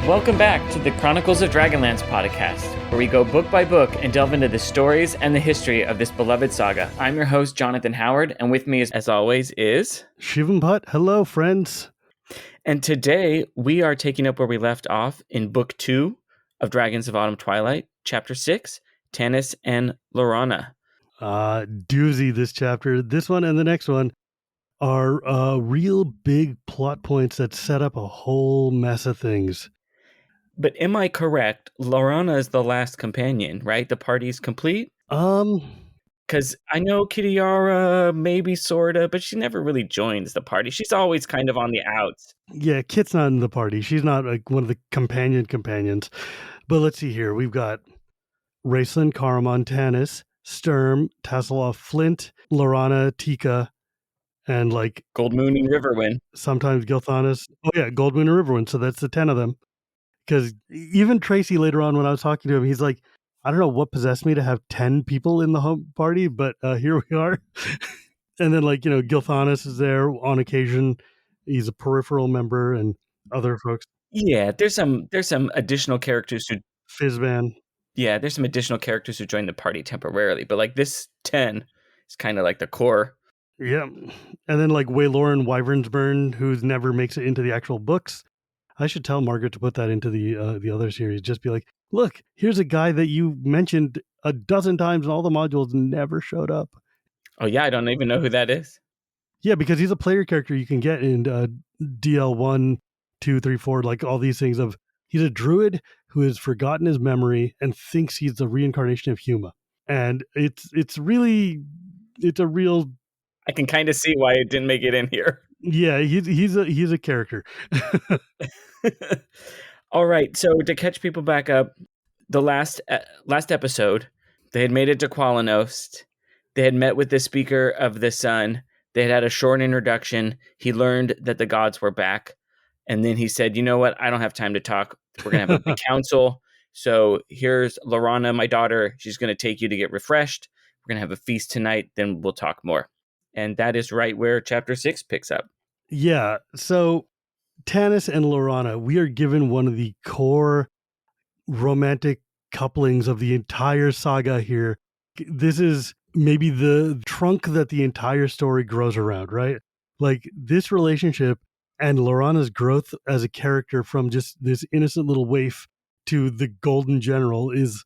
Welcome back to the Chronicles of Dragonlance podcast, where we go book by book and delve into the stories and the history of this beloved saga. I'm your host, Jonathan Howard, and with me, as always, is... Shivam Bhatt. Hello, friends. And today, we are taking up where we left off in Book 2 of Dragons of Autumn Twilight, Chapter 6, Tanis and Laurana. Doozy, this chapter. This one and the next one are real big plot points that set up a whole mess of things. But am I correct? Laurana is the last companion, right? The party's complete? Because I know Kitiara, maybe sorta, but she never really joins the party. She's always kind of on the outs. Yeah, Kit's not in the party. She's not like one of the companions. But let's see here. We've got Raceland, Caramon, Tanis, Sturm, Tasselhoff, Flint, Laurana, Tika, and like Goldmoon and Riverwind. Sometimes Gilthanas. Oh yeah, Goldmoon and Riverwind. So that's the 10 of them. Because even Tracy later on, when I was talking to him, he's like, I don't know what possessed me to have 10 people in the home party, but here we are. And then Gilthanas is there on occasion. He's a peripheral member and other folks. Yeah, there's some additional characters who... Fizzman. Yeah, there's some additional characters who join the party temporarily, but like this 10 is kind of like the core. Yeah. And then like Wayloran Wyvernsburn, who never makes it into the actual books. I should tell Margaret to put that into the other series. Just be like, look, here's a guy that you mentioned a dozen times in all the modules and never showed up. Oh yeah, I don't even know who that is. Yeah, because he's a player character you can get in DL 1, 2, 3, 4, like all these things of, he's a druid who has forgotten his memory and thinks he's the reincarnation of Huma. And it's a real... I can kind of see why it didn't make it in here. Yeah, he's a character. All right, so to catch people back up, the last episode, they had made it to Qualinesti. They had met with the Speaker of the Sun. They had a short introduction. He learned that the gods were back. And then he said, you know what? I don't have time to talk. We're going to have a big council. So here's Laurana, my daughter. She's going to take you to get refreshed. We're going to have a feast tonight. Then we'll talk more. And that is right where Chapter 6 picks up. Yeah. So Tanis and Laurana, we are given one of the core romantic couplings of the entire saga here. This is maybe the trunk that the entire story grows around, right? Like this relationship and Laurana's growth as a character from just this innocent little waif to the golden general is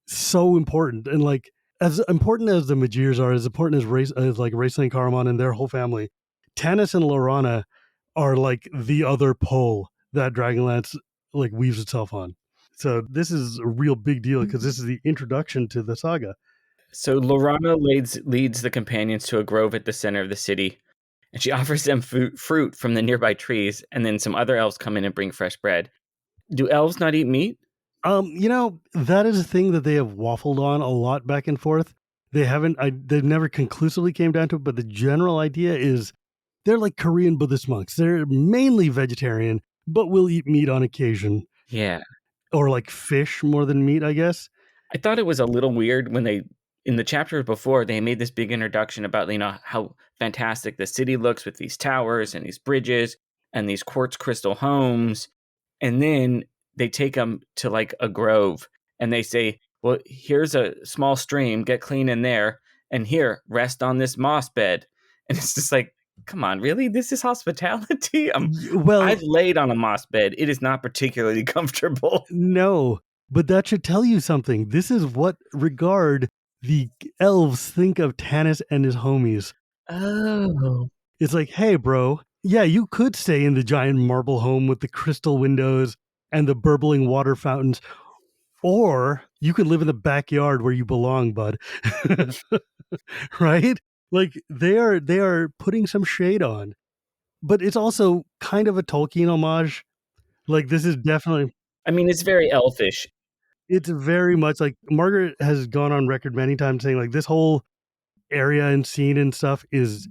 so important. And like as important as the Magirs are, as important as Raceland Caramon and their whole family, Tanis and Laurana are like the other pole that Dragonlance like weaves itself on. So this is a real big deal because this is the introduction to the saga. So Laurana leads the companions to a grove at the center of the city, and she offers them fruit from the nearby trees, and then some other elves come in and bring fresh bread. Do elves not eat meat? That is a thing that they have waffled on a lot back and forth. They've never conclusively came down to it, but the general idea is they're like Korean Buddhist monks. They're mainly vegetarian, but will eat meat on occasion. Yeah. Or like fish more than meat, I guess. I thought it was a little weird when in the chapters before, they made this big introduction about, how fantastic the city looks with these towers and these bridges and these quartz crystal homes. And then they take them to like a grove and they say, well, here's a small stream, get clean in there. And here, rest on this moss bed. And it's just like, come on, really? This is hospitality? I've laid on a moss bed. It is not particularly comfortable. No, but that should tell you something. This is what regard the elves think of Tanis and his homies. Oh. It's like, hey, bro, yeah, you could stay in the giant marble home with the crystal windows and the burbling water fountains, or you could live in the backyard where you belong, bud. Right? Like they are putting some shade on, but it's also kind of a Tolkien homage. Like this is definitely, I mean, it's very elfish. It's very much like Margaret has gone on record many times saying like this whole area and scene and stuff is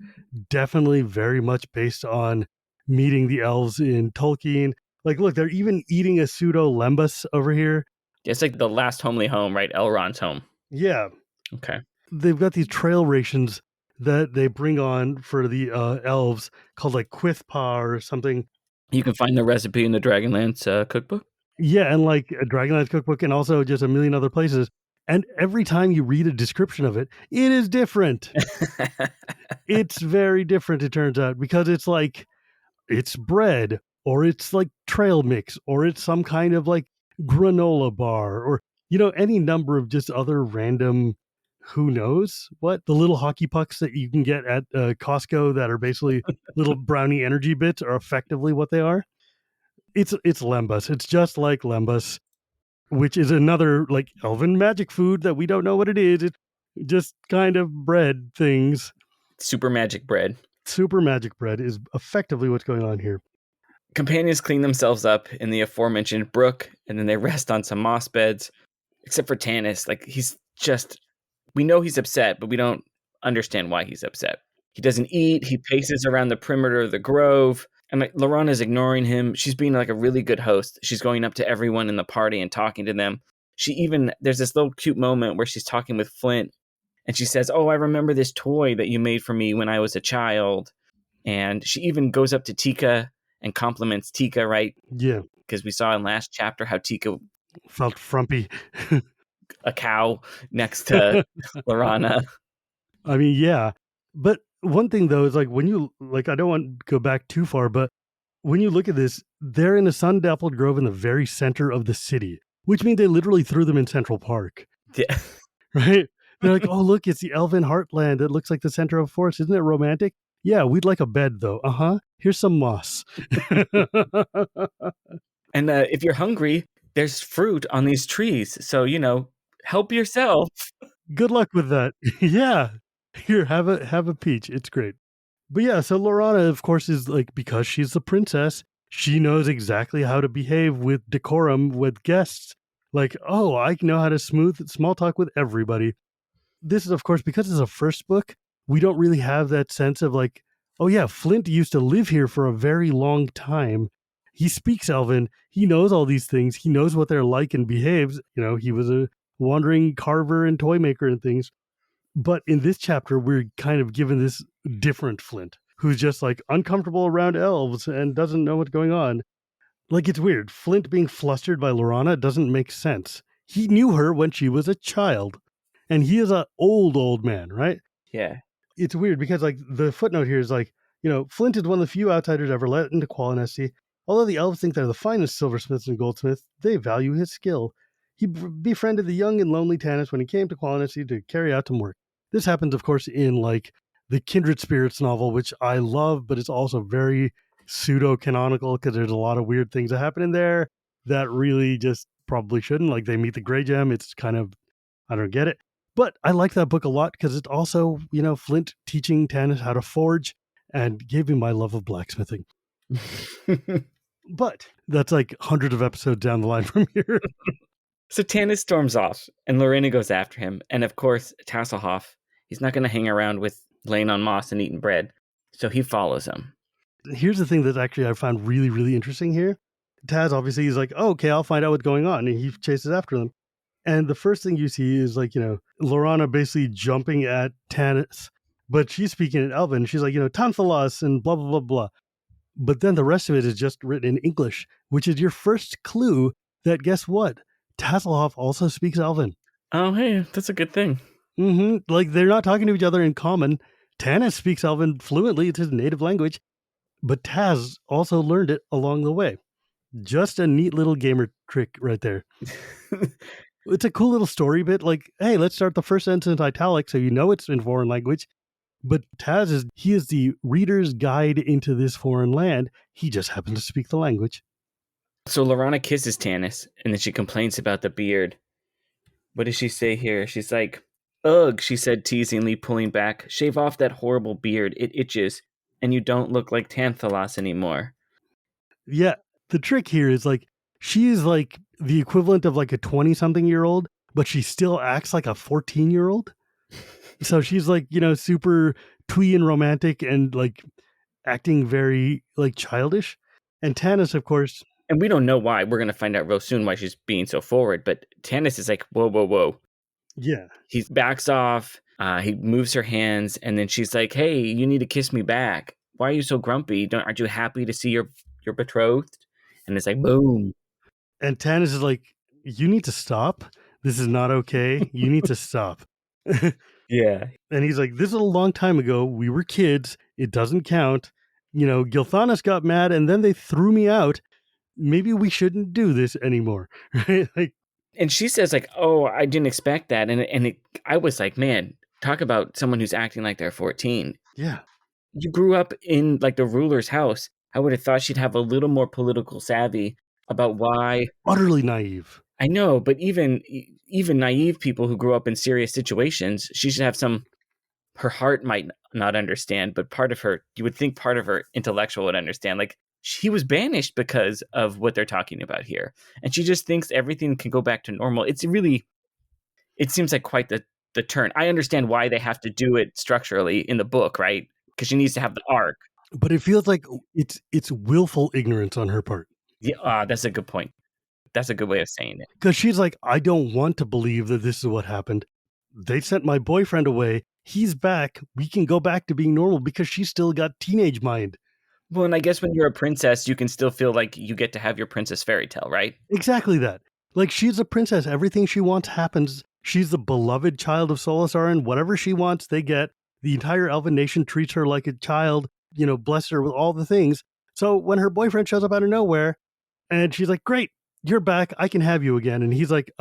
definitely very much based on meeting the elves in Tolkien. Like, look, they're even eating a pseudo lembas over here. It's like the last homely home, right? Elrond's home. Yeah. Okay. They've got these trail rations that they bring on for the elves called like Quithpa or something. You can find the recipe in the Dragonlance cookbook. Yeah, and like a Dragonlance cookbook and also just a million other places. And every time you read a description of it, it is different. It's very different, it turns out, because it's like it's bread, or it's like trail mix, or it's some kind of like granola bar, or any number of just other random, who knows what, the little hockey pucks that you can get at Costco that are basically little brownie energy bits are effectively what they are. It's lembas. It's just like lembas, which is another like elven magic food that we don't know what it is. It's just kind of bread things. Super magic bread. Super magic bread is effectively what's going on here. Companions clean themselves up in the aforementioned brook, and then they rest on some moss beds. Except for Tanis, like we know he's upset, but we don't understand why he's upset. He doesn't eat. He paces around the perimeter of the grove, and like Laurana's ignoring him. She's being like a really good host. She's going up to everyone in the party and talking to them. There's this little cute moment where she's talking with Flint, and she says, "Oh, I remember this toy that you made for me when I was a child." And she even goes up to Tika and compliments Tika, right? Yeah. Because we saw in last chapter how Tika Felt frumpy. a cow next to Laurana. I mean, yeah. But one thing though is like when you like, I don't want to go back too far, but when you look at this, they're in a sun-dappled grove in the very center of the city, which means they literally threw them in Central Park, Yeah. right? They're like, oh, look, it's the Elven Heartland. It looks like the center of forest. Isn't it romantic? Yeah, we'd like a bed though. Uh-huh. Here's some moss. And if you're hungry, there's fruit on these trees. So, help yourself. Good luck with that. Yeah. Here, have a peach. It's great. But yeah, so Laurana, of course, is like, because she's the princess, she knows exactly how to behave with decorum with guests. Like, oh, I know how to smooth small talk with everybody. This is, of course, because it's a first book, we don't really have that sense of like, oh yeah, Flint used to live here for a very long time. He speaks Elven. He knows all these things. He knows what they're like and behaves. He was a wandering carver and toy maker and things. But in this chapter, we're kind of given this different Flint, who's just like uncomfortable around elves and doesn't know what's going on. Like, it's weird. Flint being flustered by Laurana doesn't make sense. He knew her when she was a child, and he is an old man, right? Yeah. It's weird because like the footnote here is like, Flint is one of the few outsiders ever let into Qualinesti. Although the elves think they're the finest silversmiths and goldsmiths, they value his skill. He befriended the young and lonely Tanis when he came to Qualinesti to carry out some work. This happens, of course, in like the Kindred Spirits novel, which I love, but it's also very pseudo-canonical because there's a lot of weird things that happen in there that really just probably shouldn't. Like they meet the Grey Gem. It's kind of, I don't get it. But I like that book a lot because it's also, Flint teaching Tanis how to forge and gave me my love of blacksmithing. But that's like hundreds of episodes down the line from here. So Tanis storms off, and Lorena goes after him. And of course, Tasselhoff, he's not going to hang around with laying on moss and eating bread. So he follows him. Here's the thing that actually I found really, really interesting here. Taz obviously is like, oh, okay, I'll find out what's going on. And he chases after them. And the first thing you see is like, Laurana basically jumping at Tanis, but she's speaking in Elven. She's like, Tanthalas and blah, blah, blah, blah. But then the rest of it is just written in English, which is your first clue that guess what? Tasselhoff also speaks Elven. Oh, hey, that's a good thing. Mm-hmm. Like they're not talking to each other in common. Tanis speaks Elven fluently. It's his native language. But Taz also learned it along the way. Just a neat little gamer trick right there. It's a cool little story bit. Like, hey, let's start the first sentence italic so you know it's in foreign language. But Taz is the reader's guide into this foreign land. He just happens to speak the language. So Laurana kisses Tanis, and then she complains about the beard. What does she say here? She's like, ugh, she said teasingly, pulling back. Shave off that horrible beard. It itches, and you don't look like Tanthalas anymore. Yeah, the trick here is like, she is like the equivalent of like a 20-something-year-old, but she still acts like a 14-year-old. So she's like, super twee and romantic and like acting very like childish. And Tanis, of course. And we don't know why. We're going to find out real soon why she's being so forward. But Tanis is like, whoa, whoa, whoa. Yeah. He backs off. He moves her hands. And then she's like, hey, you need to kiss me back. Why are you so grumpy? Aren't you happy to see your betrothed? And it's like, boom. And Tanis is like, you need to stop. This is not okay. You need to stop. Yeah. And he's like, this is a long time ago. We were kids. It doesn't count. Gilthanas got mad and then they threw me out. Maybe we shouldn't do this anymore. Right? Like, And she says like, "Oh, I didn't expect that." I was like, "Man, talk about someone who's acting like they're 14. yeah, You grew up in like the ruler's house. I would have thought she'd have a little more political savvy about why." utterly naive. I know, but even naive people who grew up in serious situations, she should have some. Her heart might not understand, but part of her, you would think part of her intellectual would understand. Like she was banished because of what they're talking about here, and she just thinks everything can go back to normal. It seems like quite the turn. I understand why they have to do it structurally in the book, right? Because she needs to have the arc. But it feels like it's willful ignorance on her part. Yeah, that's a good point. That's a good way of saying it. Because she's like, I don't want to believe that this is what happened. They sent my boyfriend away. He's back. We can go back to being normal because she's still got teenage mind. Well, and I guess when you're a princess, you can still feel like you get to have your princess fairy tale, right? Exactly that. Like she's a princess. Everything she wants happens. She's the beloved child of Solasar, and whatever she wants, they get. The entire elven nation treats her like a child, bless her with all the things. So when her boyfriend shows up out of nowhere and she's like, great, you're back. I can have you again. And he's like,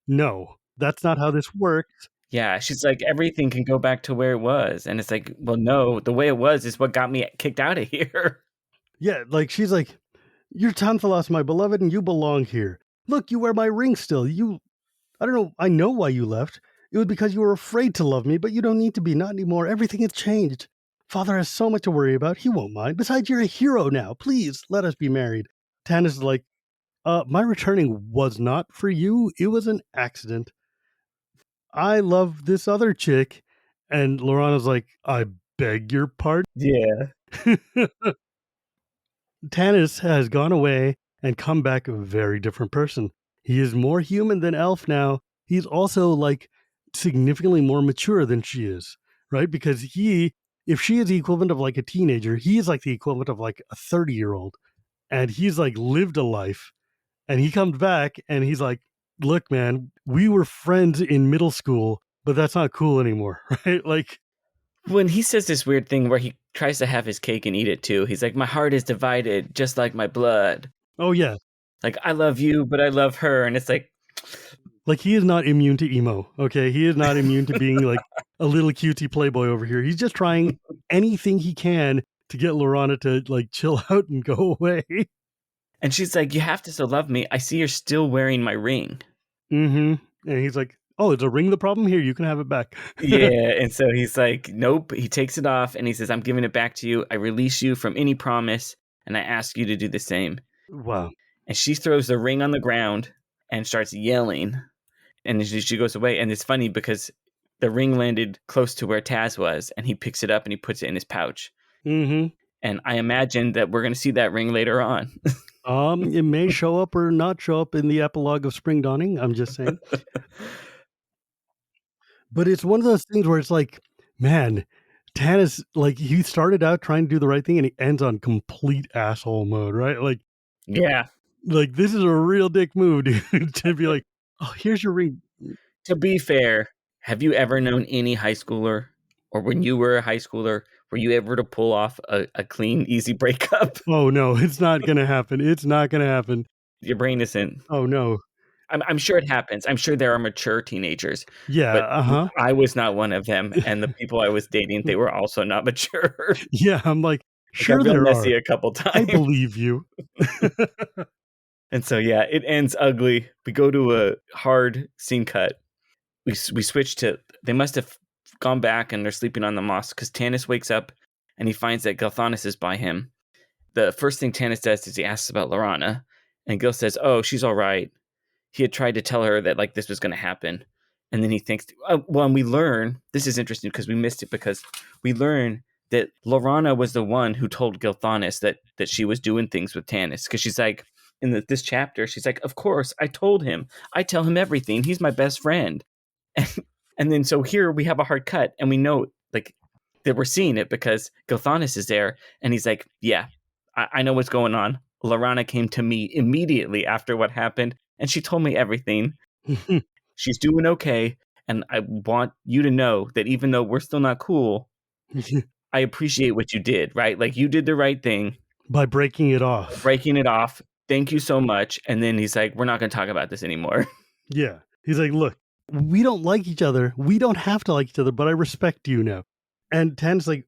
no, that's not how this works. Yeah, she's like, everything can go back to where it was. And it's like, well, no, the way it was is what got me kicked out of here. Yeah, like she's like, you're Tanthalos, my beloved, and you belong here. Look, you wear my ring still. I don't know, I know why you left. It was because you were afraid to love me, but you don't need to be, not anymore. Everything has changed. Father has so much to worry about. He won't mind. Besides, you're a hero now. Please, let us be married. Tanis is like, my returning was not for you. It was an accident. I love this other chick. And Laurana's like, I beg your pardon? Yeah. Tanis has gone away and come back a very different person. He is more human than Elf now. He's also like significantly more mature than she is, right? Because if she is the equivalent of like a teenager, he is like the equivalent of like a 30-year-old. And he's like lived a life. And he comes back and he's like, look, man, we were friends in middle school, but that's not cool anymore, right? Like, When he says this weird thing where he tries to have his cake and eat it too, he's like, my heart is divided just like my blood. oh, yeah. Like, I love you, but I love her. And it's like he is not immune to emo. Okay. He is not immune to being like a little cutie playboy over here. He's just trying anything he can to get Laurana to like chill out and go away. And she's like, you have to still love me. I see you're still wearing my ring. And he's like, oh, is a ring the problem? Here, you can have it back. Yeah. And so he's like, nope. He takes it off and he says, I'm giving it back to you. I release you from any promise and I ask you to do the same. Wow. And she throws the ring on the ground and starts yelling. And she goes away. And it's funny because the ring landed close to where Taz was and he picks it up and he puts it in his pouch. And I imagine that we're going to see that ring later on. It may show up or not show up in the epilogue of Spring Dawning. I'm just saying. But it's one of those things where it's like, man, Tanis, like he started out trying to do the right thing and he ends on complete asshole mode, right? Like, yeah. Like this is a real dick move, dude, to be like, oh, here's your ring. To be fair, have you ever known any high schooler or when you were a high schooler, were you ever to pull off a clean, easy breakup? Oh, no, it's not going to happen. It's not going to happen. Your brain isn't. Oh, no. I'm sure it happens. I'm sure there are mature teenagers. Yeah. But I was not one of them. And the people I was dating, they were also not mature. Yeah. I'm like, sure there messy are. A couple times. I believe you. And so, yeah, it ends ugly. We go to a hard scene cut. We switch to, they must have gone back and they're sleeping on the moss because Tanis wakes up and he finds that Gilthanas is by him. The first thing Tanis does is he asks about Laurana, and Gil says, oh, she's all right. He had tried to tell her that like this was going to happen. And then he thinks, oh, well, and we learn, this is interesting because we missed it because we learn that Laurana was the one who told Gilthanas that she was doing things with Tanis. Because she's like, in this chapter, she's like, of course, I told him. I tell him everything. He's my best friend. And then so here we have a hard cut and we know like that we're seeing it because Gilthanas is there and he's like, yeah, I know what's going on. Laurana came to me immediately after what happened, and she told me everything. She's doing okay, and I want you to know that even though we're still not cool, I appreciate what you did, right? Like, you did the right thing. By breaking it off. Breaking it off. Thank you so much. And then he's like, we're not going to talk about this anymore. Yeah. He's like, look, we don't like each other. We don't have to like each other, but I respect you now. And Tan's like,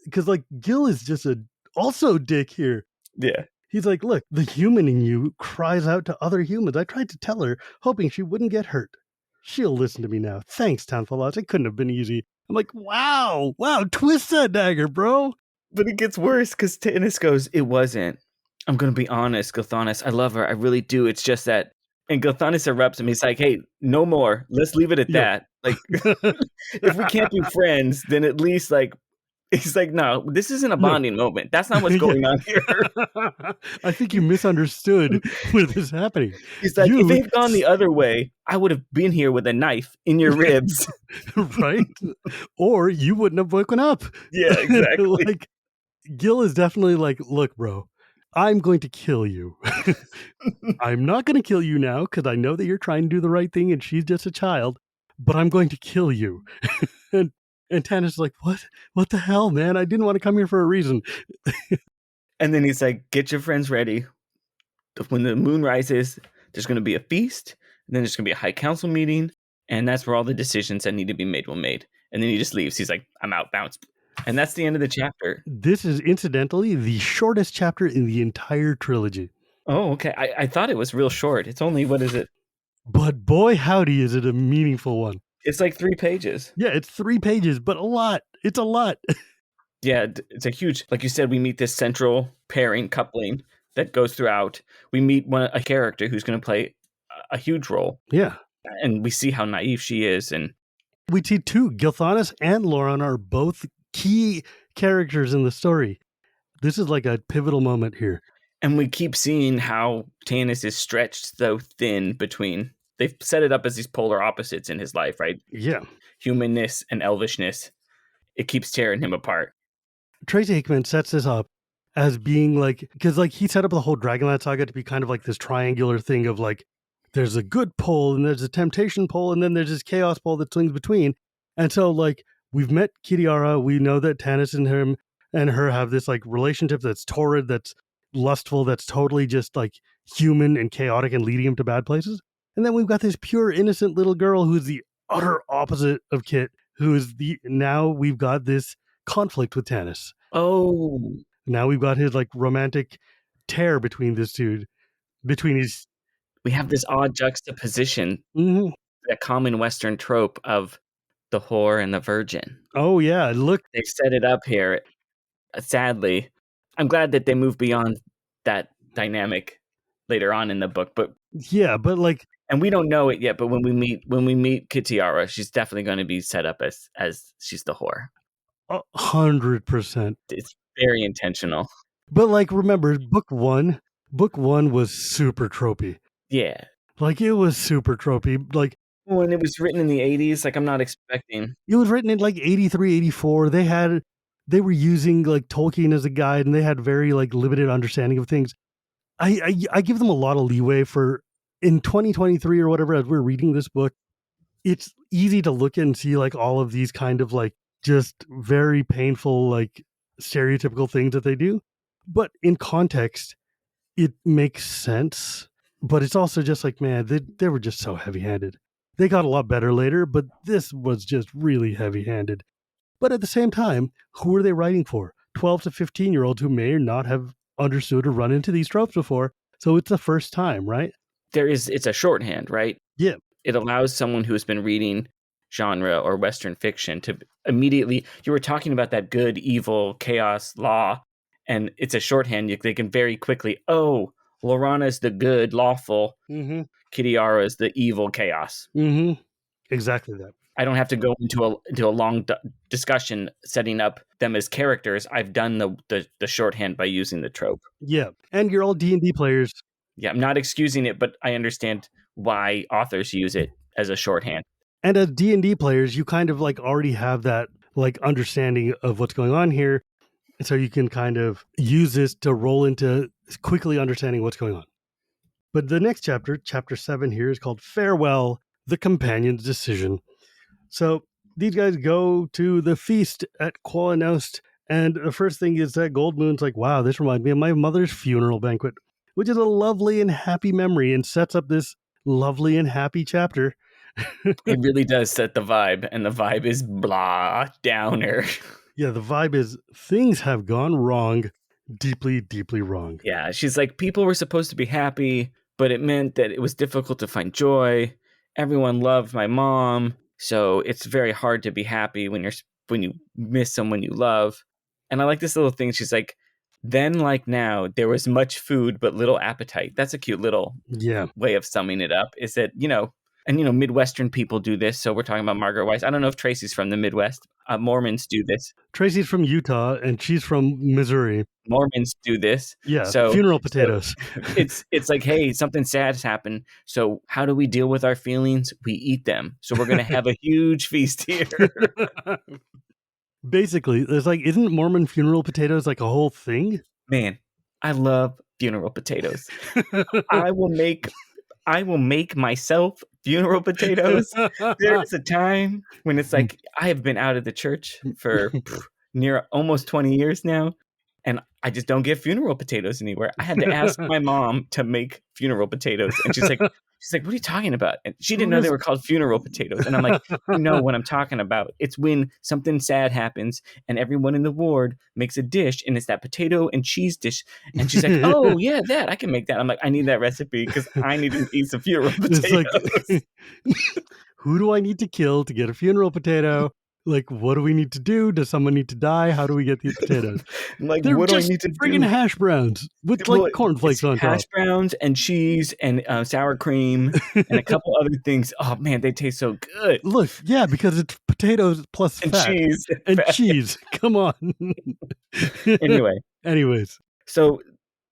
because like Gil is just also dick here. Yeah. He's like, look, the human in you cries out to other humans. I tried to tell her, hoping she wouldn't get hurt. She'll listen to me now. Thanks, Tanfalas. It couldn't have been easy. I'm like, wow, twist that dagger, bro. But it gets worse because Tanis goes, it wasn't. I'm going to be honest, Gilthanas. I love her. I really do. It's just that. And Gilthanas erupts him. He's like, hey, no more. Let's leave it at that. Like, if we can't be friends, then at least, like, he's like, no, this isn't a bonding moment. That's not what's going on here. I think you misunderstood what is happening. He's like, if it had gone the other way, I would have been here with a knife in your ribs. Right? Or you wouldn't have woken up. Yeah, exactly. Like, Gil is definitely like, look, bro, I'm going to kill you. I'm not going to kill you now because I know that you're trying to do the right thing and she's just a child, but I'm going to kill you. And Tanis is like, what? What the hell, man? I didn't want to come here for a reason. And then he's like, get your friends ready. When the moon rises, there's going to be a feast. And then there's going to be a high council meeting. And that's where all the decisions that need to be made will be made. And then he just leaves. He's like, I'm out, bounce. And that's the end of the chapter. This is incidentally the shortest chapter in the entire trilogy. Oh, okay. I thought it was real short. It's only, what is it? But boy, howdy, is it a meaningful one. It's like 3 pages. Yeah, it's 3 pages, but a lot. It's a lot. Yeah, it's a huge, like you said, we meet this central pairing, coupling that goes throughout. We meet a character who's going to play a huge role. Yeah. And we see how naive she is. And we see too, Gilthanas and Laurana are both key characters in the story. This is like a pivotal moment here. And we keep seeing how Tanis is stretched so thin between, they've set it up as these polar opposites in his life, right? Yeah. Humanness and elvishness. It keeps tearing him apart. Tracy Hickman sets this up as being like, because like he set up the whole Dragonlance saga to be kind of like this triangular thing of like, there's a good pole and there's a temptation pole and then there's this chaos pole that swings between. And so like we've met Kitiara, we know that Tanis and him and her have this like relationship that's torrid, that's lustful, that's totally just like human and chaotic and leading him to bad places. And then we've got this pure innocent little girl who's the utter opposite of Kit, who is now we've got this conflict with Tanis. Oh. Now we've got his like romantic tear between this dude, between his. We have this odd juxtaposition, that common Western trope of the whore and the virgin. Oh yeah, look. They've set it up here. Sadly, I'm glad that they moved beyond that dynamic later on in the book, but yeah, but like, and we don't know it yet, but when we meet Kitiara, she's definitely going to be set up as she's the whore. 100%. It's very intentional. But like, remember, book one was super tropey. Yeah. Like it was super tropey. Like when it was written in the 80s, like I'm not expecting. It was written in like 83, 84. They were using like Tolkien as a guide and they had very like limited understanding of things. I give them a lot of leeway for in 2023 or whatever, as we're reading this book, it's easy to look and see like all of these kind of like just very painful, like stereotypical things that they do. But in context, it makes sense. But it's also just like, man, they were just so heavy-handed. They got a lot better later, but this was just really heavy-handed. But at the same time, who are they writing for? 12 to 15-year-olds who may or not have understood or run into these tropes before. So it's the first time, right? It's a shorthand, right? Yeah. It allows someone who's been reading genre or Western fiction to immediately, you were talking about that good, evil, chaos, law, and it's a shorthand. They can very quickly, Laurana's the good, lawful. Kitiara is the evil, chaos. Exactly that. I don't have to go into a long discussion setting up them as characters. I've done the shorthand by using the trope. Yeah, and you're all D&D players. Yeah, I'm not excusing it, but I understand why authors use it as a shorthand. And as D&D players, you kind of like already have that like understanding of what's going on here. So you can kind of use this to roll into quickly understanding what's going on. But the next chapter, chapter 7 here, is called Farewell, the Companion's Decision. So these guys go to the feast at Qualinesti, and the first thing is that Goldmoon's like, wow, this reminds me of my mother's funeral banquet, which is a lovely and happy memory and sets up this lovely and happy chapter. It really does set the vibe, and the vibe is blah, downer. Yeah, the vibe is things have gone wrong, deeply, deeply wrong. Yeah, she's like, people were supposed to be happy, but it meant that it was difficult to find joy. Everyone loved my mom, so it's very hard to be happy when you miss someone you love. And I like this little thing. She's like, then like now, there was much food but little appetite. That's a cute little way of summing it up. Is that, and Midwestern people do this. So we're talking about Margaret Weiss. I don't know if Tracy's from the Midwest. Mormons do this. Tracy's from Utah and she's from Missouri. Mormons do this. Yeah, so funeral potatoes. So it's like, hey, something sad has happened. So how do we deal with our feelings? We eat them. So we're going to have a huge feast here. Basically, there's like, isn't Mormon funeral potatoes like a whole thing? Man, I love funeral potatoes. I will make myself funeral potatoes. There's a time when it's like, I have been out of the church for near almost 20 years now, and I just don't get funeral potatoes anywhere. I had to ask my mom to make funeral potatoes, and she's like, what are you talking about? And she didn't know they were called funeral potatoes. And I'm like, you know what I'm talking about. It's when something sad happens and everyone in the ward makes a dish, and it's that potato and cheese dish. And she's like, oh yeah, that I can make that. I'm like, I need that recipe because I need to eat some funeral potatoes. Like, who do I need to kill to get a funeral potato? Like, what do we need to do? Does someone need to die? How do we get these potatoes? Like, they're what do I just need to do? friggin' hash browns with like cornflakes on top. Hash browns and cheese and sour cream and a couple other things. Oh man, they taste so good. Look, yeah, because it's potatoes plus and fat cheese and cheese. Come on. Anyways, so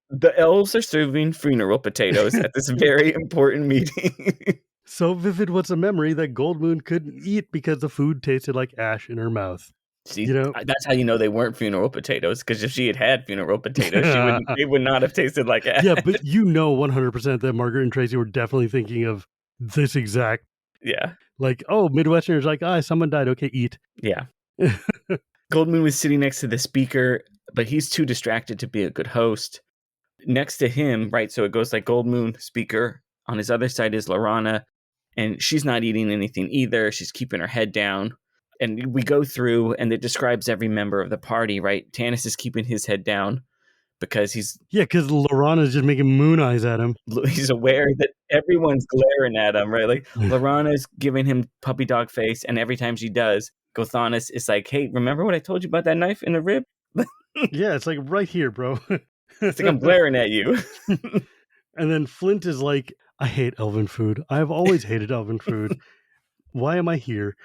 the elves are serving funeral potatoes at this very important meeting. So vivid was the memory that Goldmoon couldn't eat because the food tasted like ash in her mouth. See, that's how you know they weren't funeral potatoes, because if she had had funeral potatoes, they would not have tasted like ash. Yeah, but 100% that Margaret and Tracy were definitely thinking of this exact. Yeah. Like, oh, Midwesterners like, someone died. Okay, eat. Yeah. Goldmoon was sitting next to the speaker, but he's too distracted to be a good host. Next to him, right, so it goes like Goldmoon, speaker. On his other side is Laurana, and she's not eating anything either. She's keeping her head down. And we go through, and it describes every member of the party, right? Tanis is keeping his head down because he's... Yeah, because Laurana's just making moon eyes at him. He's aware that everyone's glaring at him, right? Like, Laurana's giving him puppy dog face, and every time she does, Gilthanas is like, hey, remember what I told you about that knife in the rib? Yeah, it's like right here, bro. It's like I'm glaring at you. And then Flint is like, I hate elven food. I've always hated elven food. Why am I here?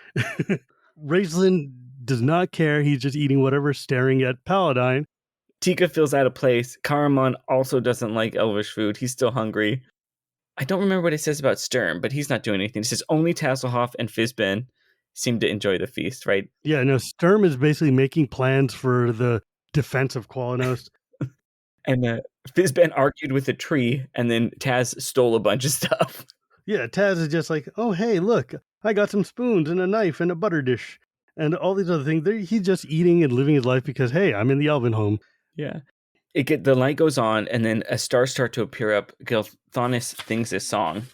Raistlin does not care. He's just eating whatever, staring at Paladine. Tika feels out of place. Caramon also doesn't like elvish food. He's still hungry. I don't remember what it says about Sturm, but he's not doing anything. It says only Tasselhoff and Fizben seem to enjoy the feast, right? Yeah, no, Sturm is basically making plans for the defense of Qualinesti. And Fizben argued with a tree, and then Taz stole a bunch of stuff. Yeah, Taz is just like, oh, hey, look, I got some spoons and a knife and a butter dish and all these other things. He's just eating and living his life because, hey, I'm in the elven home. Yeah. The light goes on, and then a star start to appear up. Gilthanas sings this song,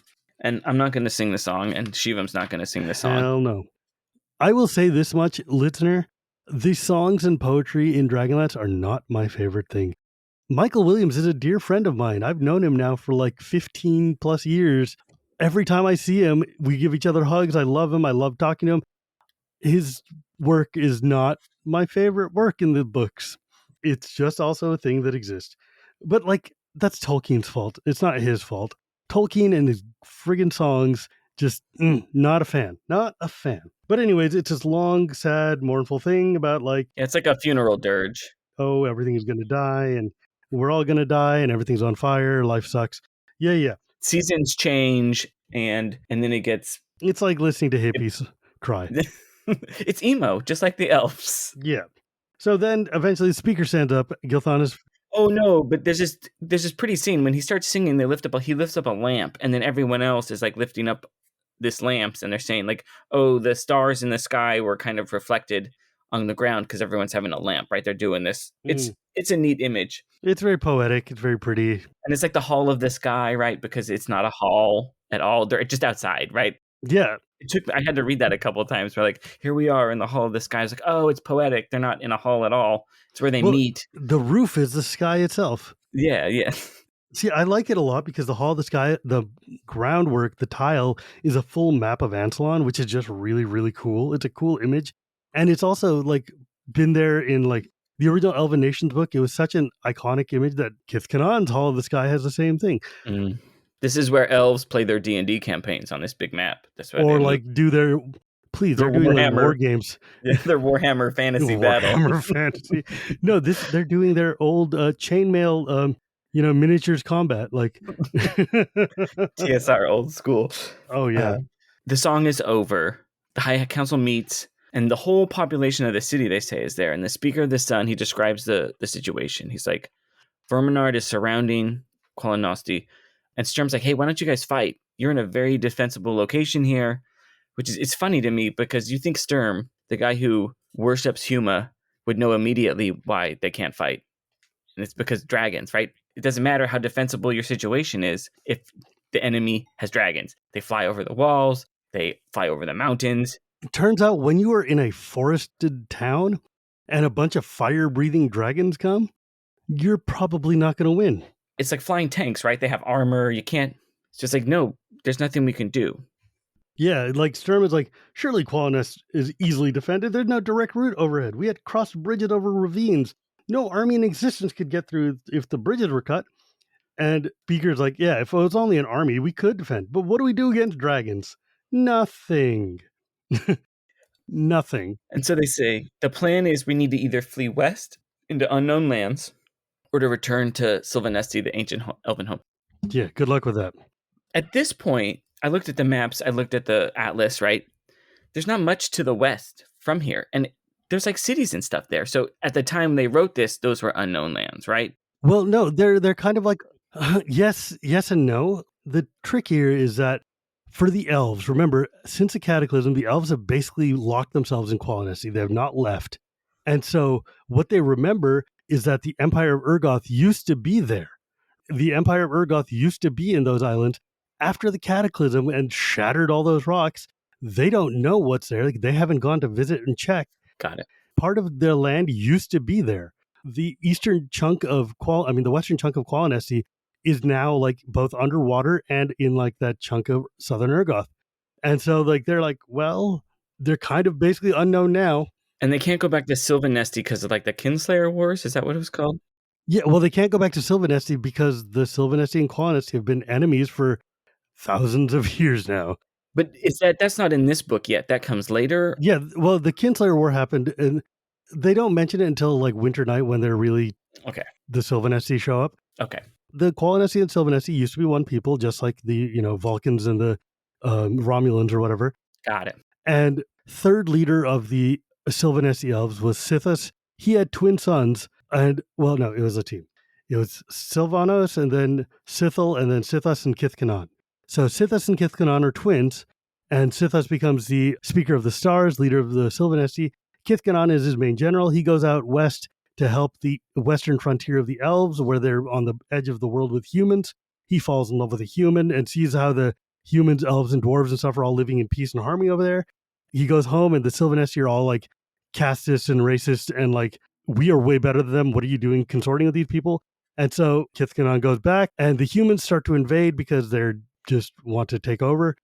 and I'm not going to sing the song, and Shivam's not going to sing the song. Hell no. I will say this much, listener. The songs and poetry in Dragonlance are not my favorite thing. Michael Williams is a dear friend of mine. I've known him now for like 15 plus years. Every time I see him, we give each other hugs. I love him. I love talking to him. His work is not my favorite work in the books. It's just also a thing that exists. But like, that's Tolkien's fault. It's not his fault. Tolkien and his friggin' songs, just not a fan. Not a fan. But anyways, it's this long, sad, mournful thing about like... It's like a funeral dirge. Oh, everything is going to die, and we're all going to die, and everything's on fire. Life sucks. Yeah. Seasons change, and then it gets... It's like listening to hippies cry. It's emo, just like the elves. Yeah. So then eventually the speaker stands up. Gilthanas. Oh no, but there's this pretty scene when he starts singing. He lifts up a lamp, and then everyone else is like lifting up this lamps, and they're saying like, "Oh, the stars in the sky were kind of reflected on the ground because everyone's having a lamp." Right? They're doing this. It's a neat image, It's very poetic. It's very pretty. and it's like the hall of the sky, right? Because it's not a hall at all. They're just outside, right? Yeah. I had to read that a couple of times. Where like, here we are in the hall of the sky. I was like, oh, it's poetic. They're not in a hall at all. It's where they meet. The roof is the sky itself. Yeah, yeah. See, I like it a lot because the hall of the sky, the groundwork, the tile is a full map of Ansalon, which is just really, really cool. It's a cool image. And it's also like been there in like the original Elven Nations book. It was such an iconic image that Kith Kanan's Hall of the Sky has the same thing. Mm. This is where elves play their D&D campaigns on this big map. That's why or like do their they're doing like war games. Yeah, their Warhammer fantasy battle. Warhammer fantasy. No, they're doing their old chainmail miniatures combat, like TSR old school. Oh yeah. The song is over. The High Council meets, and the whole population of the city, they say, is there. And the Speaker of the Sun, he describes the situation. He's like, Verminaard is surrounding Qualinesti, and Sturm's like, hey, why don't you guys fight? You're in a very defensible location here, which is, it's funny to me because you think Sturm, the guy who worships Huma, would know immediately why they can't fight. And it's because dragons, right? It doesn't matter how defensible your situation is if the enemy has dragons. They fly over the walls. They fly over the mountains. It turns out when you are in a forested town and a bunch of fire-breathing dragons come, you're probably not going to win. It's like flying tanks, right? They have armor. You can't... It's just like, no, there's nothing we can do. Yeah, like Sturm is like, surely Qualinest is easily defended. There's no direct route overhead. We had crossed bridges over ravines. No army in existence could get through if the bridges were cut. And Beaker's like, yeah, if it was only an army, we could defend. But what do we do against dragons? Nothing. Nothing. And so they say, the plan is we need to either flee west into unknown lands or to return to Sylvanesti, the ancient elven home. Yeah, good luck with that. At this point, I looked at the maps, I looked at the atlas, right? There's not much to the west from here. And there's like cities and stuff there. So at the time they wrote this, those were unknown lands, right? Well, no, they're kind of like, yes and no. The trick here is that for the elves, remember, since the Cataclysm, the elves have basically locked themselves in Qualinesti. They have not left. And so what they remember is that the Empire of Urgoth used to be there. The Empire of Urgoth used to be in those islands. After the Cataclysm and shattered all those rocks, they don't know what's there. Like, they haven't gone to visit and check. Got it. Part of their land used to be there. The eastern chunk of the western chunk of Qualinesti is now like both underwater and in like that chunk of southern Urgoth. And so like they're like, well, they're kind of basically unknown now. And they can't go back to Sylvanesti because of like the Kinslayer Wars. Is that what it was called? Yeah, well, they can't go back to Sylvanesti because the Sylvanesti and Qualinesti have been enemies for thousands of years now. But that's not in this book yet. That comes later. Yeah, well, the Kinslayer War happened, and they don't mention it until like Winter Night when they're really the Sylvanesti show up. Okay. The Qualinesti and Sylvanesti used to be one people, just like the Vulcans and the Romulans or whatever. Got it. And third leader of the Sylvanesti elves was Sithas. He had twin sons, and well, no, it was a team. It was Sylvanos, and then Sithal, and then Sithas and Kith Kanan. So Sithas and Kith Kanan are twins, and Sithas becomes the Speaker of the Stars, leader of the Sylvanesti. Kith Kanan is his main general. He goes out west to help the western frontier of the elves, where they're on the edge of the world with humans. He falls in love with a human and sees how the humans, elves, and dwarves and stuff are all living in peace and harmony over there. He goes home, and the Sylvanesti are all like casteist and racist, and like, we are way better than them. What are you doing consorting with these people? And so Kith Kanan goes back, and the humans start to invade because they're just want to take over.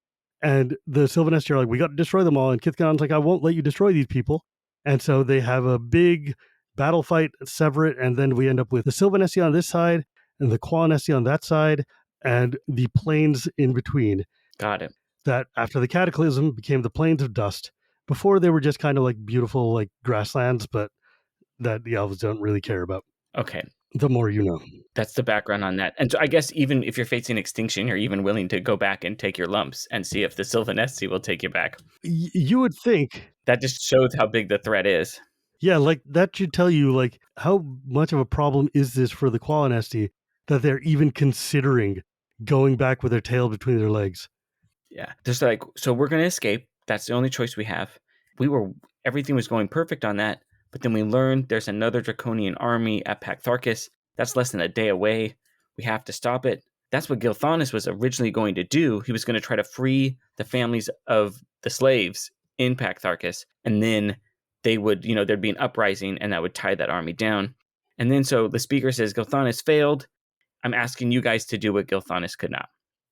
And the Sylvanesti are like, we got to destroy them all. And Kith Kanan's like, I won't let you destroy these people. And so they have a big battle fight, sever it, and then we end up with the Sylvanesti on this side and the Qualinesti on that side and the plains in between. Got it. That after the Cataclysm became the Plains of Dust. Before they were just kind of like beautiful like grasslands, but that the elves don't really care about. Okay. The more you know. That's the background on that. And so I guess even if you're facing extinction, you're even willing to go back and take your lumps and see if the Sylvanesti will take you back. You would think. That just shows how big the threat is. Yeah, like that should tell you like how much of a problem is this for the Qualinesti that they're even considering going back with their tail between their legs. Yeah. Just like, so we're going to escape. That's the only choice we have. Everything was going perfect on that. But then we learned there's another draconian army at Pax Tharkas. That's less than a day away. We have to stop it. That's what Gilthanas was originally going to do. He was going to try to free the families of the slaves in Pax Tharkas. And then they would, there'd be an uprising and that would tie that army down. And then so the speaker says, Gilthanas failed. I'm asking you guys to do what Gilthanas could not.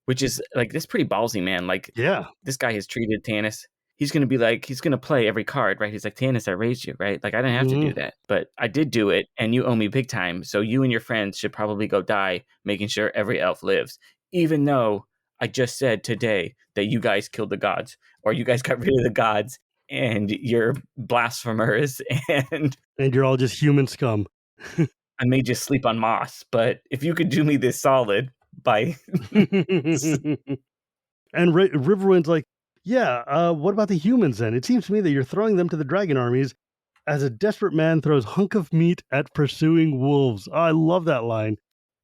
Which is like, that's pretty ballsy, man. Like, Yeah. this guy has treated Tanis. He's going to play every card, right? He's like, Tanis, I raised you, right? Like, I didn't have to do that, but I did do it, and you owe me big time. So you and your friends should probably go die making sure every elf lives, even though I just said today that you guys killed the gods, or you guys got rid of the gods, and you're blasphemers, and you're all just human scum. I made you sleep on moss. But if you could do me this solid by... And Riverwind's like, yeah, what about the humans then? It seems to me that you're throwing them to the dragon armies as a desperate man throws hunk of meat at pursuing wolves. Oh, I love that line.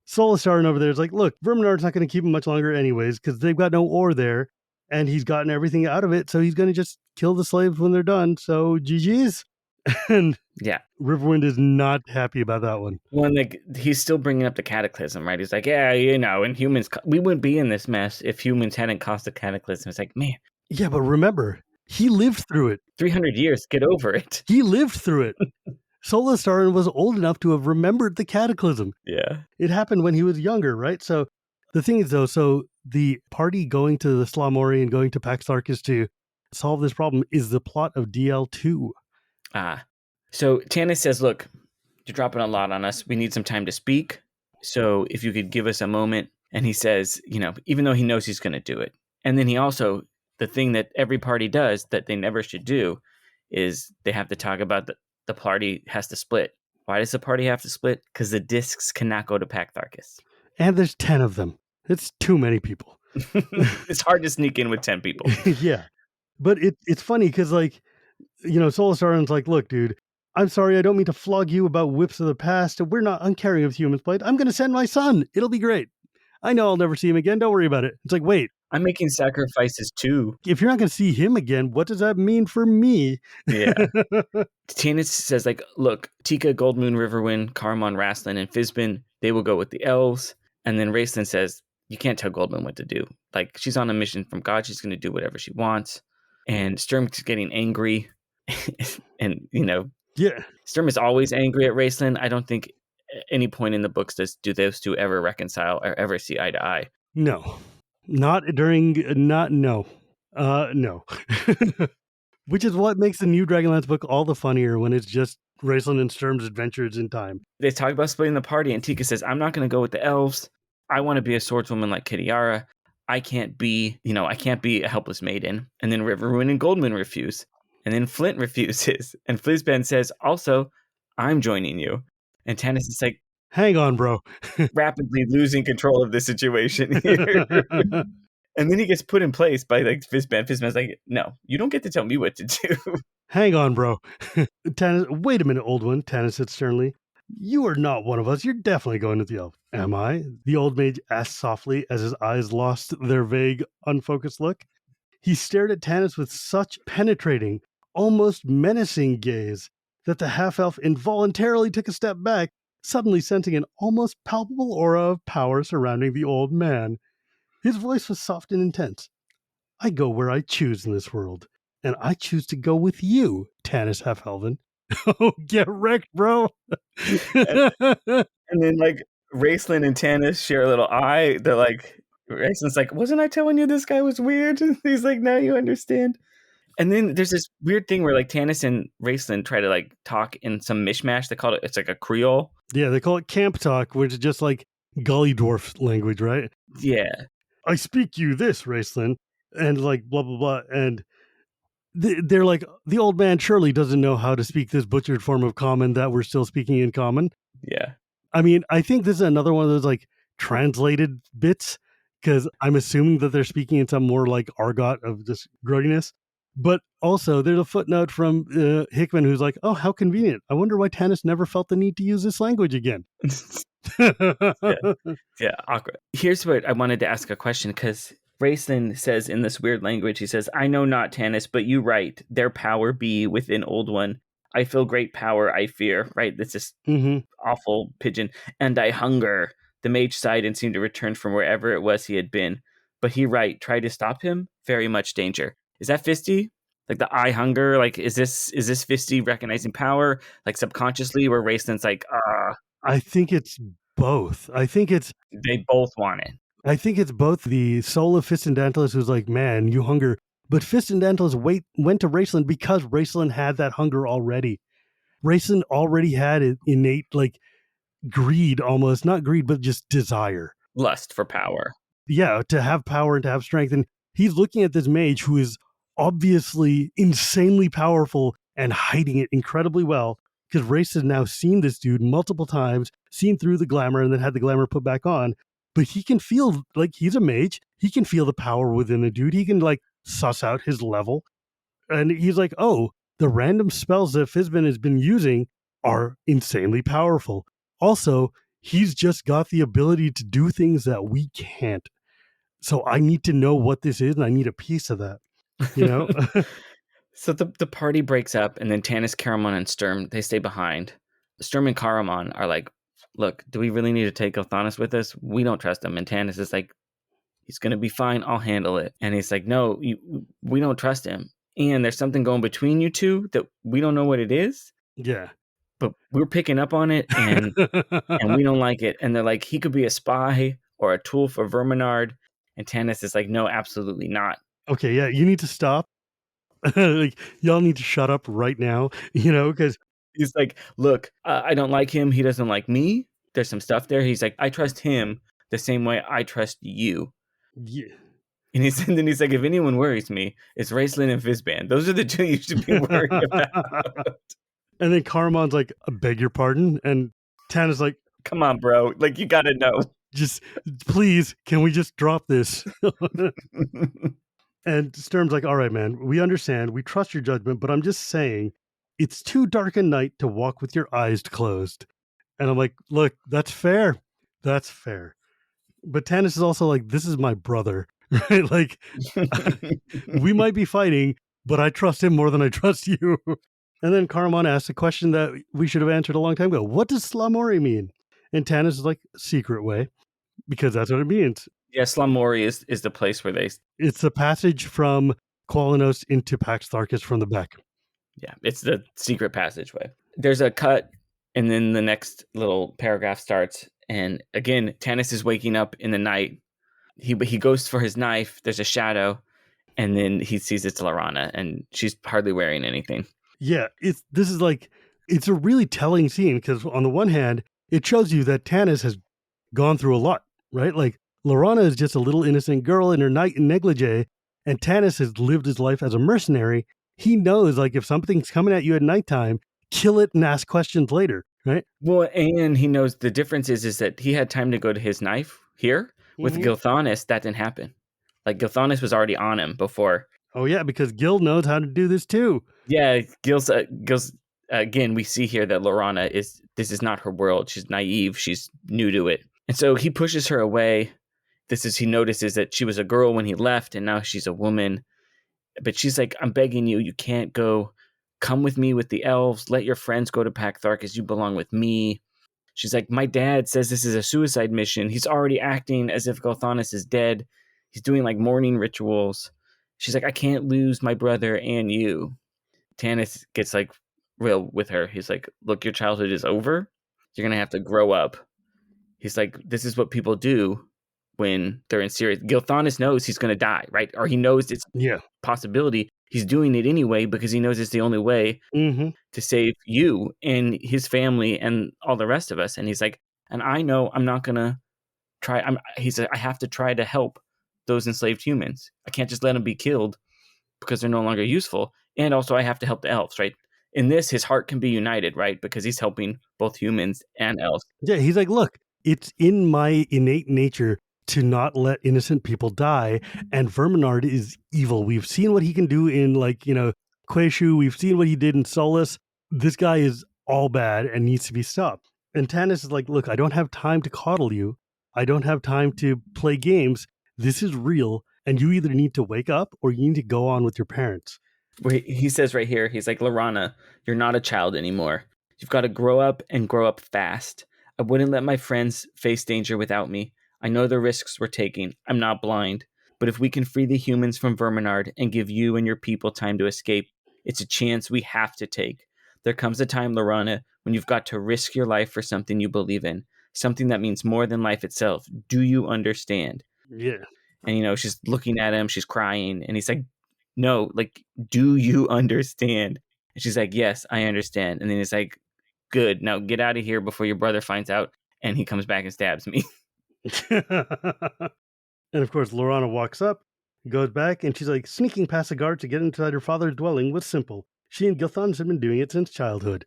Solastarn over there is like, look, Verminaard's not going to keep him much longer anyways because they've got no ore there and he's gotten everything out of it. So he's going to just kill the slaves when they're done. So GG's. And yeah, Riverwind is not happy about that one. Well, like, he's still bringing up the cataclysm, right? He's like, yeah, and humans, we wouldn't be in this mess if humans hadn't caused the cataclysm. It's like, man. Yeah, but remember, he lived through it. 300 years, get over it. He lived through it. Solastarn was old enough to have remembered the cataclysm. Yeah. It happened when he was younger, right? So the thing is, though, so the party going to the Slamori and going to Pax Tharkas to solve this problem is the plot of DL2. So Tanis says, look, you're dropping a lot on us. We need some time to speak. So if you could give us a moment. And he says, even though he knows he's going to do it. And then he also, the thing that every party does that they never should do is they have to talk about the party has to split. Why does the party have to split? Because the discs cannot go to Pax Tharkas. And there's 10 of them. It's too many people. It's hard to sneak in with 10 people. Yeah. But it's funny because, like, Solastarn's like, look, dude, I'm sorry, I don't mean to flog you about whips of the past. We're not uncaring of humans' plight. I'm going to send my son. It'll be great. I know I'll never see him again. Don't worry about it. It's like, wait. I'm making sacrifices too. If you're not going to see him again, what does that mean for me? Yeah. Tanis says, like, look, Tika, Goldmoon, Riverwind, Karmon, Rastlin, and Fizbin, they will go with the elves. And then Raistlin says, you can't tell Goldmoon what to do. Like, she's on a mission from God. She's going to do whatever she wants. And Sturm's getting angry. And, yeah, Sturm is always angry at Raistlin. I don't think at any point in the books do those two ever reconcile or ever see eye to eye. No. No. Which is what makes the new Dragonlance book all the funnier when it's just Raistlin and Sturm's adventures in time. They talk about splitting the party, and Tika says, I'm not going to go with the elves. I want to be a swordswoman like Kitiara. I can't be a helpless maiden. And then Riverwind and Goldmoon refuse. And then Flint refuses. And Fizben says, also, I'm joining you. And Tanis is like, hang on, bro. Rapidly losing control of the situation here. And then he gets put in place by like Fizben. Fizben's like, no, you don't get to tell me what to do. Hang on, bro. Tanis, wait a minute, old one, Tanis said sternly. You are not one of us. You're definitely going with the elf. Am I? The old mage asked softly as his eyes lost their vague, unfocused look. He stared at Tanis with such penetrating, almost menacing gaze that the half-elf involuntarily took a step back, suddenly sensing an almost palpable aura of power surrounding the old man. His voice was soft and intense. I go where I choose in this world, and I choose to go with you, Tanis Half-Elven. Oh, get wrecked, bro. And then, like, Raistlin and Tanis share a little eye. They're like, Raistlin's like, wasn't I telling you this guy was weird? He's like, now you understand. And then there's this weird thing where like Tanis and Raistlin try to like talk in some mishmash. They call it's like a Creole. Yeah, they call it camp talk, which is just like Gully Dwarf language, right? Yeah. I speak you this, Raistlin, and like blah, blah, blah. And they're like, the old man surely doesn't know how to speak this butchered form of common that we're still speaking in common. Yeah. I mean, I think this is another one of those like translated bits because I'm assuming that they're speaking in some more like argot of this grudginess. But also, there's a footnote from Hickman who's like, "Oh, how convenient! I wonder why Tanis never felt the need to use this language again." Yeah. Yeah, awkward. Here's what I wanted to ask a question, because Raistlin says in this weird language, he says, I know not, Tanis, but you right. Their power be within Old One. I feel great power, I fear. Right? That's this hmm awful pigeon. And I hunger. The mage sighed and seemed to return from wherever it was he had been. But he right, tried to stop him. Very much danger. Is that Fisty? Like the I hunger? Like, is this Fisty recognizing power? Like subconsciously, where Raistlin's like, I think it's both. they both want it. I think it's both the soul of Fistendantalus who's like, man, you hunger. But Fistendantalus went to Raceland because Raceland had that hunger already. Raceland already had an innate, like, greed almost, not greed, but just desire. Lust for power. Yeah, to have power and to have strength. And he's looking at this mage who is obviously insanely powerful and hiding it incredibly well because Race has now seen this dude multiple times, seen through the glamour and then had the glamour put back on. But he can feel, like, he's a mage. He can feel the power within the dude. He can, like, suss out his level. And he's like, oh, the random spells that Fizbin has been using are insanely powerful. Also, he's just got the ability to do things that we can't. So I need to know what this is, and I need a piece of that, you know? So the party breaks up, and then Tanis, Caramon, and Sturm, they stay behind. Sturm and Caramon are like, look, do we really need to take Gilthanas with us? We don't trust him. And Tanis is like, he's going to be fine. I'll handle it. And he's like, no, we don't trust him. And there's something going between you two that we don't know what it is. Yeah. But we're picking up on it, and we don't like it. And they're like, he could be a spy or a tool for Verminaard. And Tanis is like, no, absolutely not. Okay, yeah, you need to stop. Like, y'all need to shut up right now, because he's like, look, I don't like him. He doesn't like me. There's some stuff there. He's like, I trust him the same way I trust you. Yeah. And then he's like, if anyone worries me, it's Raceland and Fizban. Those are the two you should be worried about. And then Caramon's like, I beg your pardon. And Tana's like, come on, bro. Like, you got to know. Just, please, can we just drop this? And Sturm's like, all right, man, we understand. We trust your judgment, but I'm just saying it's too dark a night to walk with your eyes closed. And I'm like, look, that's fair. That's fair. But Tanis is also like, this is my brother, right? Like, we might be fighting, but I trust him more than I trust you. And then Caramon asks a question that we should have answered a long time ago. What does Slamori mean? And Tanis is like, secret way, because that's what it means. Yeah, Slamori is the place where they... It's the passage from Qualinos into Pax Tharkas from the back. Yeah, it's the secret passageway. There's a cut, and then the next little paragraph starts. And again, Tanis is waking up in the night. He goes for his knife. There's a shadow. And then he sees it's Laurana, and she's hardly wearing anything. Yeah, it's a really telling scene, because on the one hand, it shows you that Tanis has gone through a lot, right? Like, Laurana is just a little innocent girl in her night negligee, and Tanis has lived his life as a mercenary. He knows, like, if something's coming at you at nighttime, kill it and ask questions later, right? Well, and he knows the difference is that he had time to go to his knife here. With Gilthanas, that didn't happen. Like, Gilthanas was already on him before. Oh, yeah, because Gil knows how to do this too. Yeah, Gil's again, we see here that Laurana this is not her world. She's naive. She's new to it. And so he pushes her away. He notices that she was a girl when he left, and now she's a woman. But she's like, I'm begging you, you can't go. Come with me with the elves. Let your friends go to Pax Tharkas. You belong with me. She's like, my dad says this is a suicide mission. He's already acting as if Gilthanas is dead. He's doing like mourning rituals. She's like, I can't lose my brother and you. Tanis gets like real with her. He's like, look, your childhood is over. You're going to have to grow up. He's like, this is what people do when they're in serious... Gilthanas knows he's going to die, right? Or he knows it's a possibility. He's doing it anyway because he knows it's the only way to save you and his family and all the rest of us. And he's like, and I know I'm not going to try... He's like, I have to try to help those enslaved humans. I can't just let them be killed because they're no longer useful. And also I have to help the elves, right? In this, his heart can be united, right? Because he's helping both humans and elves. Yeah, he's like, look, it's in my innate nature to not let innocent people die. And Verminaard is evil. We've seen what he can do in, like, Quayshu. We've seen what he did in Solus. This guy is all bad and needs to be stopped. And Tanis is like, look, I don't have time to coddle you. I don't have time to play games. This is real. And you either need to wake up or you need to go on with your parents. He says right here, he's like, Laurana, you're not a child anymore. You've got to grow up and grow up fast. I wouldn't let my friends face danger without me. I know the risks we're taking. I'm not blind. But if we can free the humans from Verminaard and give you and your people time to escape, it's a chance we have to take. There comes a time, Laurana, when you've got to risk your life for something you believe in, something that means more than life itself. Do you understand? Yeah. And, she's looking at him, she's crying, and he's like, no, like, do you understand? And she's like, yes, I understand. And then he's like, good, now get out of here before your brother finds out. And he comes back and stabs me. And of course, Laurana walks up, goes back, and she's like, sneaking past the guard to get inside her father's dwelling was simple. She and Gilthanas had been doing it since childhood.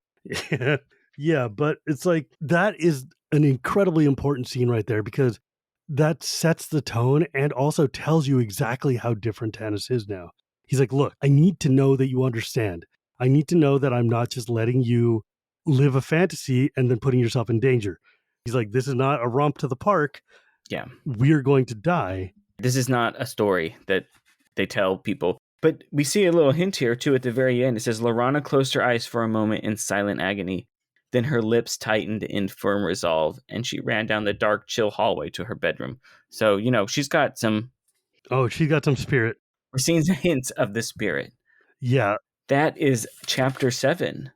Yeah, but it's like, that is an incredibly important scene right there, because that sets the tone and also tells you exactly how different Tanis is now. He's like, look, I need to know that you understand. I need to know that I'm not just letting you live a fantasy and then putting yourself in danger. He's like, this is not a romp to the park. Yeah. We're going to die. This is not a story that they tell people. But we see a little hint here, too, at the very end. It says, Laurana closed her eyes for a moment in silent agony. Then her lips tightened in firm resolve, and she ran down the dark, chill hallway to her bedroom. So, she's got some... Oh, she got some spirit. We're seeing hints of the spirit. Yeah. That is chapter 7.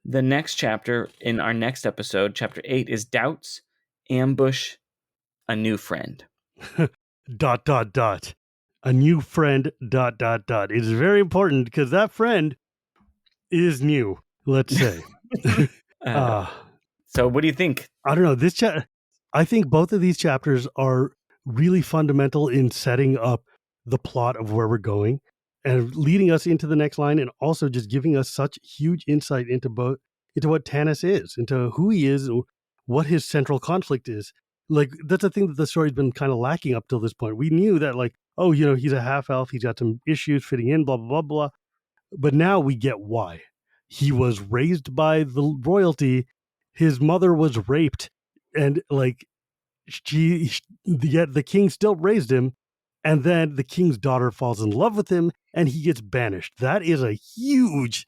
The next chapter in our next episode, chapter 8, is Doubts, Ambush, a New Friend. ... A new friend, ... It is very important because that friend is new, let's say. So what do you think? I don't know. I think both of these chapters are really fundamental in setting up the plot of where we're going and leading us into the next line, and also just giving us such huge insight into what Tanis is, into who he is, and what his central conflict is. Like, that's a thing that the story's been kind of lacking up till this point. We knew that, like, oh, he's a half elf, he's got some issues fitting in, blah, blah, blah, blah. But now we get why. He was raised by the royalty. His mother was raped, and like, yet the king still raised him. And then the king's daughter falls in love with him and he gets banished. That is a huge,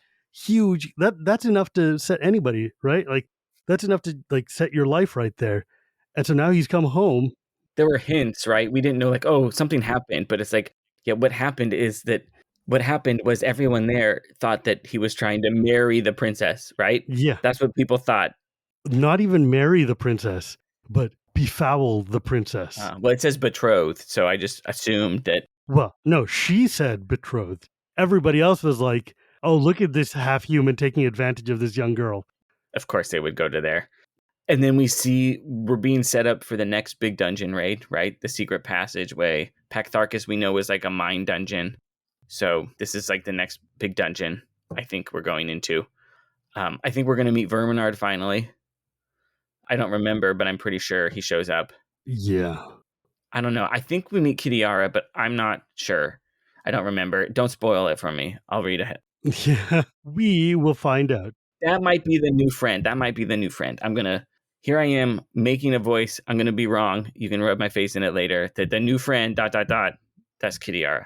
that's enough to set anybody, right? Like, that's enough to, like, set your life right there. And so now he's come home. There were hints, right? We didn't know, like, oh, something happened, but it's like, yeah, what happened was everyone there thought that he was trying to marry the princess, right? Yeah. That's what people thought. Not even marry the princess, but befoul the princess. Well, it says betrothed, so I just assumed that. Well, no, she said betrothed. Everybody else was like, oh, look at this half-human taking advantage of this young girl. Of course they would go to there. And then we're being set up for the next big dungeon raid, right? The secret passageway. Pax Tharkas, we know, is like a mine dungeon. So this is like the next big dungeon I think we're going into. I think we're going to meet Verminaard finally. I don't remember, but I'm pretty sure he shows up. Yeah. I don't know. I think we meet Kitiara, but I'm not sure. I don't remember. Don't spoil it for me. I'll read ahead. Yeah, we will find out. That might be the new friend. Here I am making a voice. I'm going to be wrong. You can rub my face in it later. The new friend, ... That's Kitiara.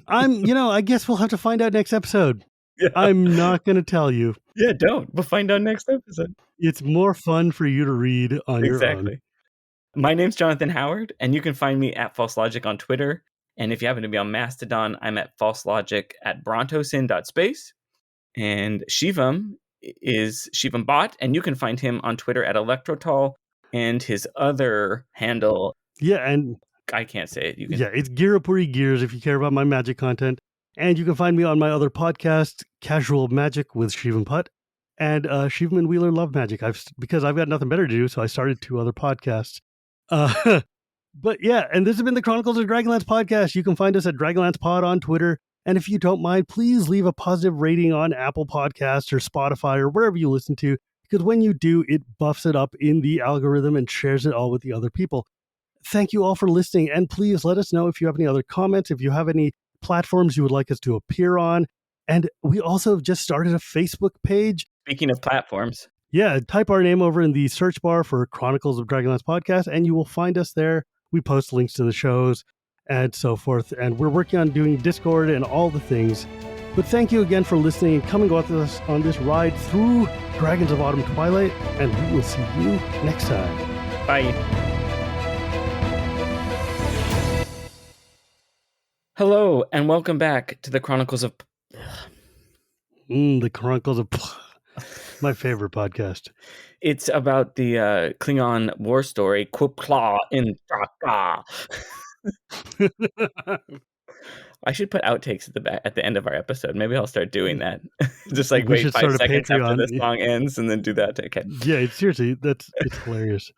I guess we'll have to find out next episode. Yeah. I'm not going to tell you. Yeah, don't. We'll find out next episode. It's more fun for you to read on your own. Exactly. My name's Jonathan Howard, and you can find me at False Logic on Twitter. And if you happen to be on Mastodon, I'm at False Logic at brontosin.space. And Shivam is Shivam Bot, and you can find him on Twitter at Electrotol, and his other handle. Yeah, and I can't say it. Yeah, it's Girapuri Gears if you care about my magic content. And you can find me on my other podcast, Casual Magic with Shivam Putt, and Shivam and Wheeler Love Magic. Because I've got nothing better to do, so I started 2 other podcasts. But yeah, and this has been the Chronicles of Dragonlance podcast. You can find us at Dragonlance Pod on Twitter. And if you don't mind, please leave a positive rating on Apple Podcasts or Spotify or wherever you listen to, because when you do, it buffs it up in the algorithm and shares it all with the other people. Thank you all for listening, and please let us know if you have any other comments, if you have any platforms you would like us to appear on. And we also have just started a Facebook page. Speaking of platforms. Yeah, type our name over in the search bar for Chronicles of Dragonlance Podcast, and you will find us there. We post links to the shows and so forth, and we're working on doing Discord and all the things. But thank you again for listening and coming with us on this ride through Dragons of Autumn Twilight, and we will see you next time. Bye. Hello, and welcome back to the Chronicles of... The Chronicles of... My favorite podcast. It's about the Klingon war story, Quipclaw in Draka. I should put outtakes at the end of our episode. Maybe I'll start doing that. Just like wait 5 seconds after the song ends and then do that. Okay. Yeah, seriously, it's hilarious.